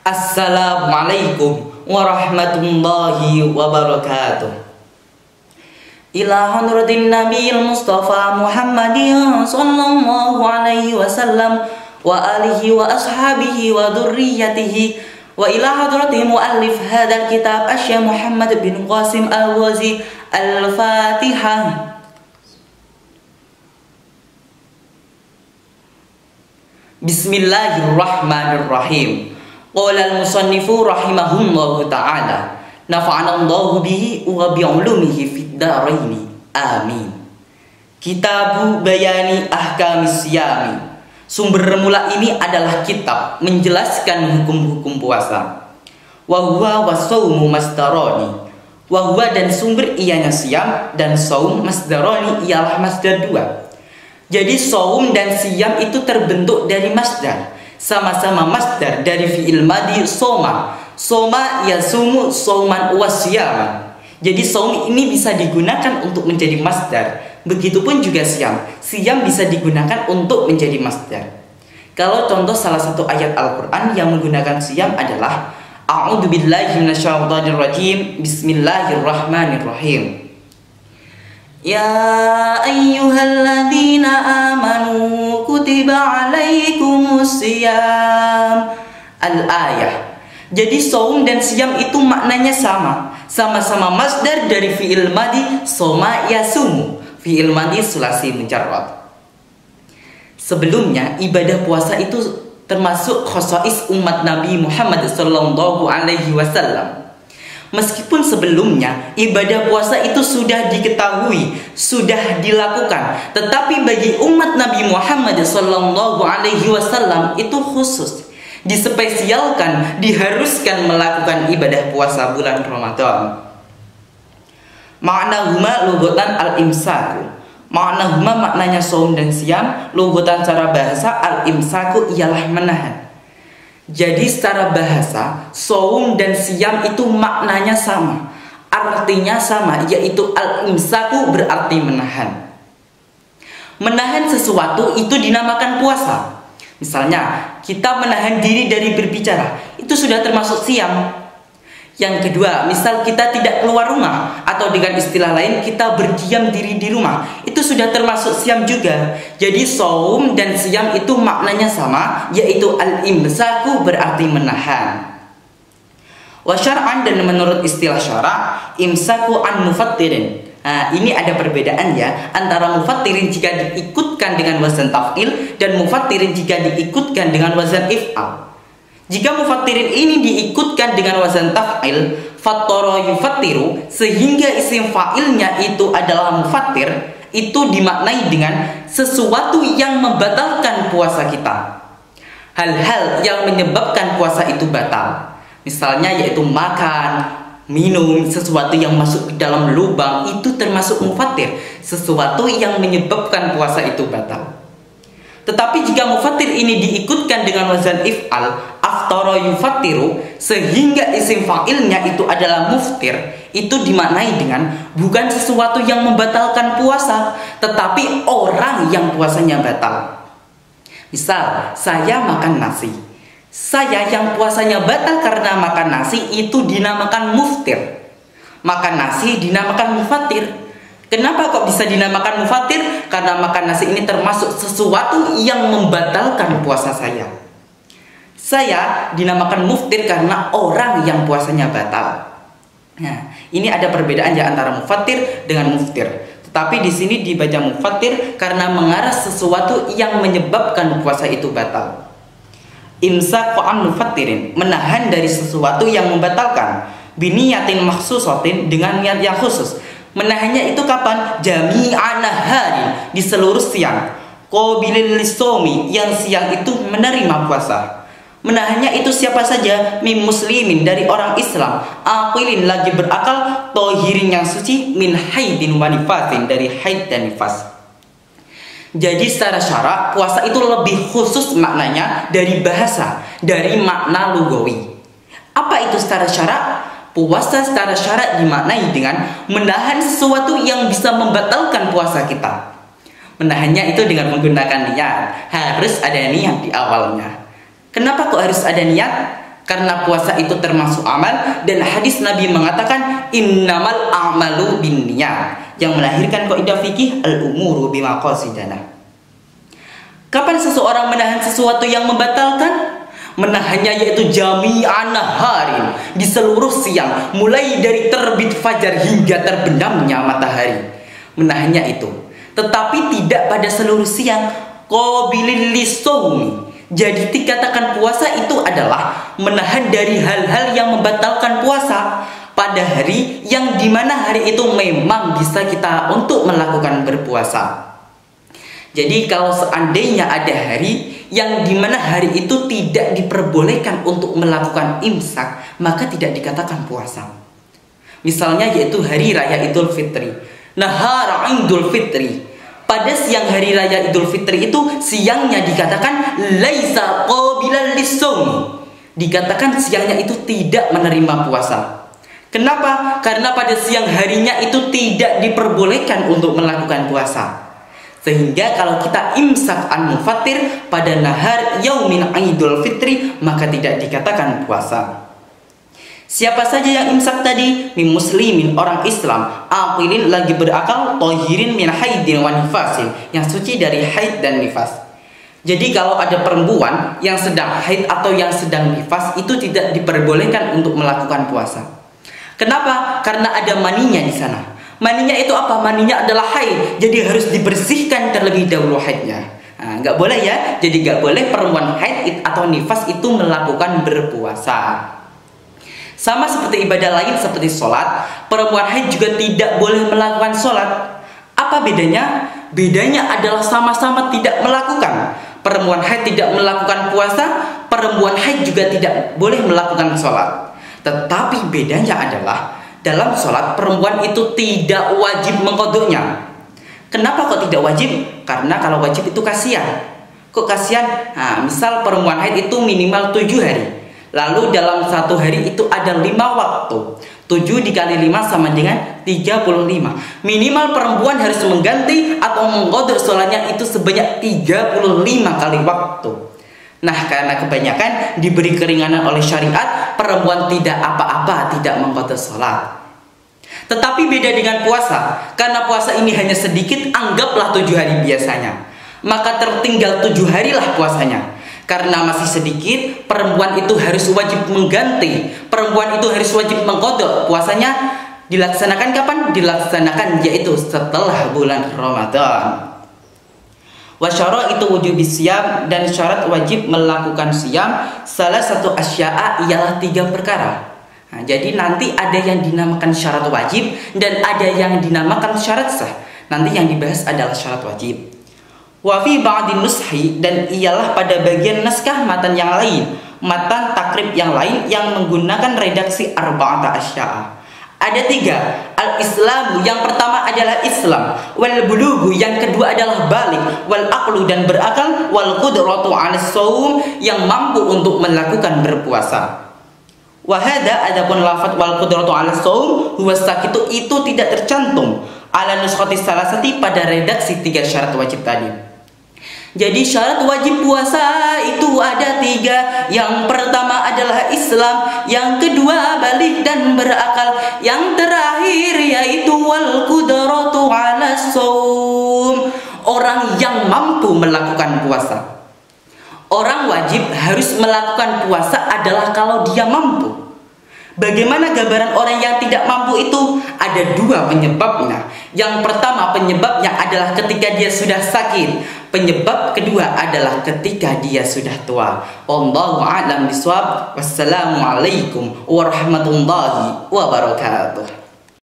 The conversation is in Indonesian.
Assalamualaikum warahmatullahi wabarakatuh. Ila hadratin Nabiyil Mustafa Muhammadin sallallahu alaihi wasallam wa alihi wa ashabihi wa dzurriyyatihi wa ila hadrati muallif hadzal kitab Asy-Syaikh Muhammad bin Qasim Al-Ghazi. Al-Fatihah. Bismillahirrahmanirrahim. Qala al-musannifu rahimahullahu ta'ala, nafa'anallahu bihi wa bi'ulumihi fid dharaini. Amin. Kitabu Bayani Ahkamis Siyami. Sumber mula ini adalah kitab menjelaskan hukum-hukum puasa. Wa huwa wasaumu masdarani. Wa huwa dan sumber ianya siyam dan saum masdarani ialah masdar dua. Jadi saum dan siyam itu terbentuk dari masdar, sama-sama masdar dari fi'il madhi soma. Soma yasumu sauman wa siyaman. Jadi saum ini bisa digunakan untuk menjadi masdar. Begitupun juga siyam. Siyam bisa digunakan untuk menjadi masdar. Kalau contoh salah satu ayat Al-Qur'an yang menggunakan siyam adalah A'udzubillahi minasyaitonirrajim. Bismillahirrahmanirrahim. Ya ayyuhalladzina amanu kutiba alaikumus siyam. Al-ayah. Jadi saum dan siyam itu maknanya sama. Sama-sama masdar dari fi'il madhi soma yasumu. Fi'il madhi sulasi mujarrad. Sebelumnya ibadah puasa itu termasuk khosais umat Nabi Muhammad sallallahu alaihi wasallam. Meskipun sebelumnya ibadah puasa itu sudah diketahui, sudah dilakukan, tetapi bagi umat Nabi Muhammad sallallahu alaihi wasallam itu khusus, dispesialkan, diharuskan melakukan ibadah puasa bulan Ramadan. Ma'nahuma lughatan al-imsaku. Ma'nahuma maknanya saum dan siyam, lughatan cara bahasa al-imsaku ialah menahan. Jadi secara bahasa saum dan siyam itu maknanya sama, artinya sama, yaitu al-imsaku berarti menahan. Menahan sesuatu itu dinamakan puasa. Misalnya kita menahan diri dari berbicara, itu sudah termasuk siyam. Yang kedua, misal kita tidak keluar rumah, atau dengan istilah lain kita berdiam diri di rumah, itu sudah termasuk siyam juga. Jadi saum dan siyam itu maknanya sama, yaitu al-imsaku berarti menahan. Wa syar'an, dan menurut istilah syara' imsaku an mufattirin. Nah, ini ada perbedaan ya antara mufattirin jika diikutkan dengan wazan taf'il dan mufattirin jika diikutkan dengan wazan if'al. Jika mufattirin ini diikutkan dengan wazan taf'il, fattara yufattiru, sehingga isim fa'ilnya itu adalah mufattir, itu dimaknai dengan sesuatu yang membatalkan puasa kita. Hal-hal yang menyebabkan puasa itu batal. Misalnya yaitu makan, minum, sesuatu yang masuk ke dalam lubang, itu termasuk mufattir, sesuatu yang menyebabkan puasa itu batal. Tetapi jika mufattir ini diikutkan dengan wazan if'al, aftara yufattiru, sehingga isim fa'ilnya itu adalah muftir, itu dimaknai dengan bukan sesuatu yang membatalkan puasa, tetapi orang yang puasanya batal. Misal, saya makan nasi. Saya yang puasanya batal karena makan nasi itu dinamakan muftir. Makan nasi dinamakan mufattir. Kenapa kok bisa dinamakan mufattir? Karena makan nasi ini termasuk sesuatu yang membatalkan puasa saya. Saya dinamakan muftir karena orang yang puasanya batal. Nah, ini ada perbedaan ya antara mufattir dengan muftir. Tetapi di sini dibaca mufattir karena mengarah sesuatu yang menyebabkan puasa itu batal. Imsaku an mufattirin, menahan dari sesuatu yang membatalkan. Biniyatin makhsusatin, dengan niat yang khusus. Menahannya itu kapan? Jami'an nahari, di seluruh siang. Qabilil lisomi, yang siang itu menerima puasa. Menahannya itu siapa saja? Min muslimin, dari orang Islam. Aqilin, lagi berakal. Tohirin, yang suci. Min haidin wa nifasin, dari haid dan nifas. Jadi secara syara puasa itu lebih khusus maknanya dari bahasa, dari makna lugawi. Apa itu secara syara? Puasa secara syara dimaknai dengan menahan sesuatu yang bisa membatalkan puasa kita. Menahannya itu dengan menggunakan niat. Harus ada niat di awalnya. Kenapa kok harus ada niat? Karena puasa itu termasuk amal, dan hadis Nabi mengatakan innamal a'malu binniyat, yang melahirkan kaidah fikih al-umuru bimaqasidana. Kapan seseorang menahan sesuatu yang membatalkan? Menahannya yaitu jami'an naharin, di seluruh siang, mulai dari terbit fajar hingga terbenamnya matahari. Menahannya itu, tetapi tidak pada seluruh siang. Qabilil lisawmi. Jadi dikatakan puasa itu adalah menahan dari hal-hal yang membatalkan puasa pada hari yang dimana hari itu memang bisa kita untuk melakukan berpuasa. Jadi kalau seandainya ada hari yang dimana hari itu tidak diperbolehkan untuk melakukan imsak, maka tidak dikatakan puasa. Misalnya yaitu hari raya Idul Fitri, Nahar Idul Fitri. Pada siang hari raya Idul Fitri itu siangnya dikatakan laisa qabilal lisawm. Dikatakan siangnya itu tidak menerima puasa. Kenapa? Karena pada siang harinya itu tidak diperbolehkan untuk melakukan puasa. Sehingga kalau kita imsak an-mufattir pada nahar yaumin Idul Fitri, maka tidak dikatakan puasa. Siapa saja yang imsak tadi? Min muslimin, orang Islam, aqilin, lagi berakal, tohirin min haidin wa nifasin, yang suci dari haid dan nifas. Jadi kalau ada perempuan yang sedang haid atau yang sedang nifas, itu tidak diperbolehkan untuk melakukan puasa. Kenapa? Karena ada maninya di sana. Maninya itu apa? Maninya adalah haid, jadi harus dibersihkan terlebih dahulu haidnya. Nah, nggak boleh ya. Jadi nggak boleh perempuan haid atau nifas itu melakukan berpuasa. Sama seperti ibadah lain seperti sholat, perempuan haid juga tidak boleh melakukan sholat. Apa bedanya? Bedanya adalah sama-sama tidak melakukan. Perempuan haid tidak melakukan puasa, perempuan haid juga tidak boleh melakukan sholat. Tetapi bedanya adalah dalam sholat perempuan itu tidak wajib mengqodoknya. Kenapa kok tidak wajib? Karena kalau wajib itu kasihan. Kok kasihan? Nah, misal perempuan haid itu minimal 7 hari. Lalu dalam satu hari itu ada 5 waktu. 7 dikali 5 sama dengan 35. Minimal perempuan harus mengganti atau mengqodok sholatnya itu sebanyak 35 kali waktu. Nah, karena kebanyakan diberi keringanan oleh syariat, perempuan tidak apa-apa tidak mengqodok sholat. Tetapi beda dengan puasa. Karena puasa ini hanya sedikit, anggaplah 7 hari biasanya. Maka tertinggal 7 harilah puasanya. Karena masih sedikit, perempuan itu harus wajib mengganti. Perempuan itu harus wajib mengqodok. Puasanya dilaksanakan kapan? Dilaksanakan yaitu setelah bulan Ramadan. Wasyara itu wujub siam, dan syarat wajib melakukan siam salah satu asya'a ialah 3 perkara. Nah, jadi nanti ada yang dinamakan syarat wajib dan ada yang dinamakan syarat sah. Nanti yang dibahas adalah syarat wajib. Wa fi ba'din nushi, dan ialah pada bagian naskah matan yang lain, matan takrib yang lain yang menggunakan redaksi arba'ata asya'a. Ada 3. Al-Islamu, yang pertama adalah Islam. Wal bulughu, yang kedua adalah balik. Wal aqlu, dan berakal. Wal qudratu 'alas shaum, yang mampu untuk melakukan berpuasa. Wahada, adapun lafaz wal qudratu 'alas shaum huwa sakitu, itu tidak tercantum ala nuskhati salasati pada redaksi 3 syarat wajib tadi. Jadi syarat wajib puasa itu ada 3. Yang pertama adalah Islam, yang kedua balik dan berakal, yang terakhir yaitu wal qudratu 'alas shaum, orang yang mampu melakukan puasa. Orang wajib harus melakukan puasa adalah kalau dia mampu. Bagaimana gambaran orang yang tidak mampu itu? Ada 2 penyebabnya. Yang pertama penyebabnya adalah ketika dia sudah sakit. Penyebab kedua adalah ketika dia sudah tua. Wallahu a'lam bishawab. Wassalamualaikum warahmatullahi wabarakatuh.